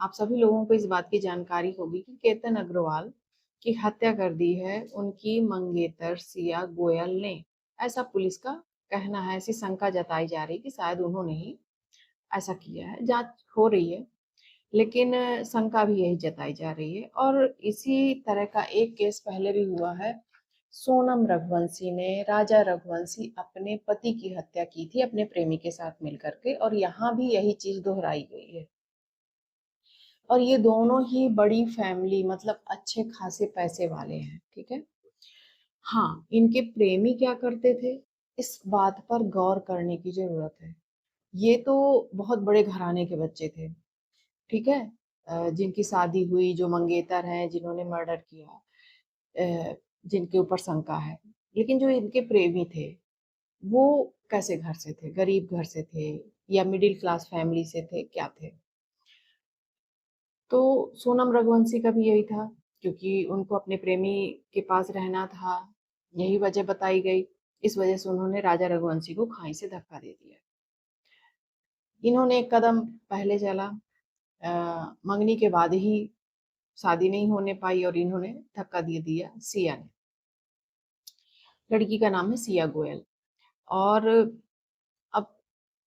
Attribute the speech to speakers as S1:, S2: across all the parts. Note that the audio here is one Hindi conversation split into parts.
S1: आप सभी लोगों को इस बात की जानकारी होगी कि केतन अग्रवाल की हत्या कर दी है उनकी मंगेतर सिया गोयल ने। ऐसा पुलिस का कहना है, ऐसी शंका जताई जा रही है कि शायद उन्होंने ही ऐसा किया है। जांच हो रही है, लेकिन शंका भी यही जताई जा रही है। और इसी तरह का एक केस पहले भी हुआ है। सोनम रघुवंशी ने, राजा रघुवंशी अपने पति की हत्या की थी अपने प्रेमी के साथ मिलकर के, और यहाँ भी यही चीज दोहराई गई है। और ये दोनों ही बड़ी फैमिली, मतलब अच्छे खासे पैसे वाले हैं, ठीक है। हाँ, इनके प्रेमी क्या करते थे, इस बात पर गौर करने की जरूरत है। ये तो बहुत बड़े घराने के बच्चे थे, ठीक है। जिनकी शादी हुई, जो मंगेतर हैं, जिन्होंने मर्डर किया, जिनके ऊपर शंका है। लेकिन जो इनके प्रेमी थे, वो कैसे घर से थे, गरीब घर से थे या मिडिल क्लास फैमिली से थे, क्या थे। तो सोनम रघुवंशी का भी यही था, क्योंकि उनको अपने प्रेमी के पास रहना था, यही वजह बताई गई। इस वजह से उन्होंने राजा रघुवंशी को खाई से धक्का दे दिया। इन्होंने एक कदम पहले चला, मंगनी के बाद ही शादी नहीं होने पाई और इन्होंने धक्का दे दिया सिया ने। लड़की का नाम है सिया गोयल। और अब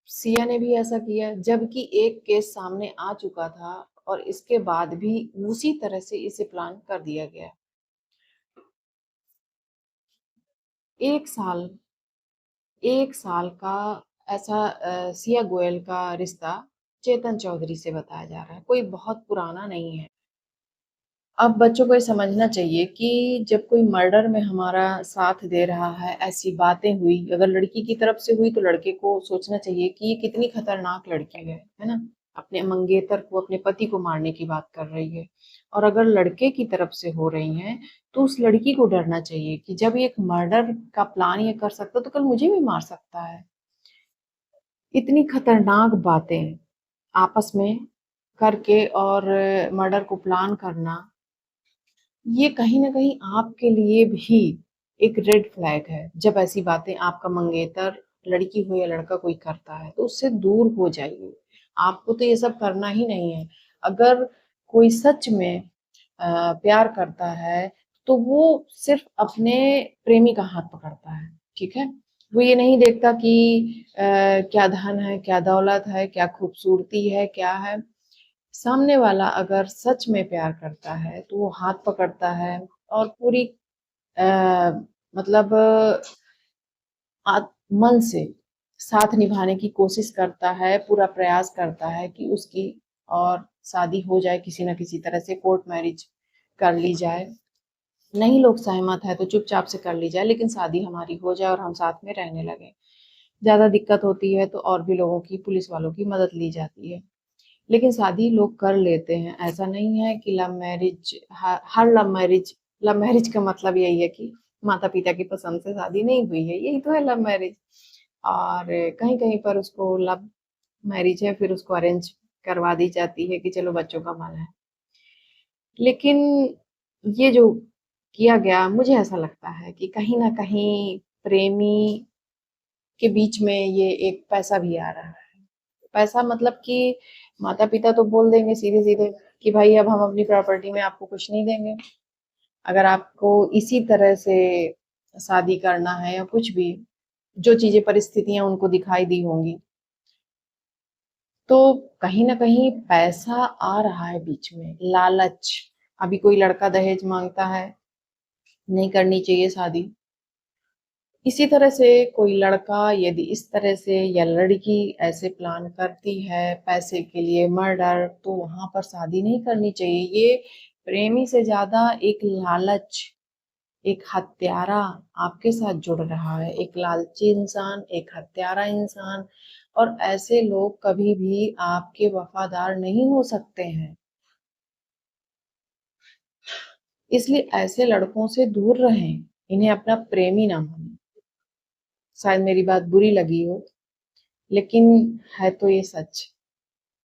S1: सिया ने भी ऐसा किया, जबकि एक केस सामने आ चुका था और इसके बाद भी उसी तरह से इसे प्लान कर दिया गया। एक साल एक साल का ऐसा सिया गोयल का रिश्ता चेतन चौधरी से बताया जा रहा है, कोई बहुत पुराना नहीं है। अब बच्चों को ये समझना चाहिए कि जब कोई मर्डर में हमारा साथ दे रहा है, ऐसी बातें हुई, अगर लड़की की तरफ से हुई तो लड़के को सोचना चाहिए कि ये कितनी खतरनाक लड़की है ना। अपने मंगेतर को, अपने पति को मारने की बात कर रही है। और अगर लड़के की तरफ से हो रही हैं तो उस लड़की को डरना चाहिए कि जब ये एक मर्डर का प्लान ये कर सकता तो कल मुझे भी मार सकता है। इतनी खतरनाक बातें आपस में करके और मर्डर को प्लान करना, ये कहीं न कहीं आपके लिए भी एक रेड फ्लैग है। जब ऐसी बातें आपका मंगेतर, लड़की हो या लड़का कोई करता है, तो उससे दूर हो जाइए। आपको तो ये सब करना ही नहीं है। अगर कोई सच में प्यार करता है, तो वो सिर्फ़ अपने प्रेमी का हाथ पकड़ता है, ठीक है? वो ये नहीं देखता कि क्या धन है, क्या दौलत है, क्या खूबसूरती है, क्या है। सामने वाला अगर सच में प्यार करता है तो वो हाथ पकड़ता है और पूरी अ, मतलब मन से साथ निभाने की कोशिश करता है, पूरा प्रयास करता है कि उसकी और शादी हो जाए, किसी न किसी तरह से कोर्ट मैरिज कर ली जाए। नहीं लोग सहमत है तो चुपचाप से कर ली जाए, लेकिन शादी हमारी हो जाए और हम साथ में रहने लगे। ज़्यादा दिक्कत होती है तो और भी लोगों की, पुलिस वालों की मदद ली जाती है। लेकिन शादी लोग कर लेते हैं, ऐसा नहीं है कि लव मैरिज, हर लव मैरिज का मतलब यही है कि माता पिता की पसंद से शादी नहीं हुई है, यही तो है लव मैरिज। और कहीं कहीं पर उसको लव मैरिज है, फिर उसको अरेंज करवा दी जाती है कि चलो बच्चों का मन है। लेकिन ये जो किया गया, मुझे ऐसा लगता है कि कहीं ना कहीं प्रेमी के बीच में ये एक पैसा भी आ रहा है। पैसा मतलब कि माता पिता तो बोल देंगे सीधे सीधे कि भाई अब हम अपनी प्रॉपर्टी में आपको कुछ नहीं देंगे, अगर आपको इसी तरह से शादी करना है या कुछ भी, जो चीजें परिस्थितियां उनको दिखाई दी होंगी। तो कहीं ना कहीं पैसा आ रहा है बीच में, लालच। अभी कोई लड़का दहेज मांगता है, नहीं करनी चाहिए शादी। इसी तरह से कोई लड़का यदि इस तरह से, या लड़की ऐसे प्लान करती है पैसे के लिए मर्डर, तो वहां पर शादी नहीं करनी चाहिए। ये प्रेमी से ज्यादा एक लालच, एक हत्यारा आपके साथ जुड़ रहा है, एक लालची इंसान, एक हत्यारा इंसान। और ऐसे लोग कभी भी आपके वफादार नहीं हो सकते हैं। इसलिए ऐसे लड़कों से दूर रहें, इन्हें अपना प्रेमी ना मानें। शायद मेरी बात बुरी लगी हो, लेकिन है तो ये सच।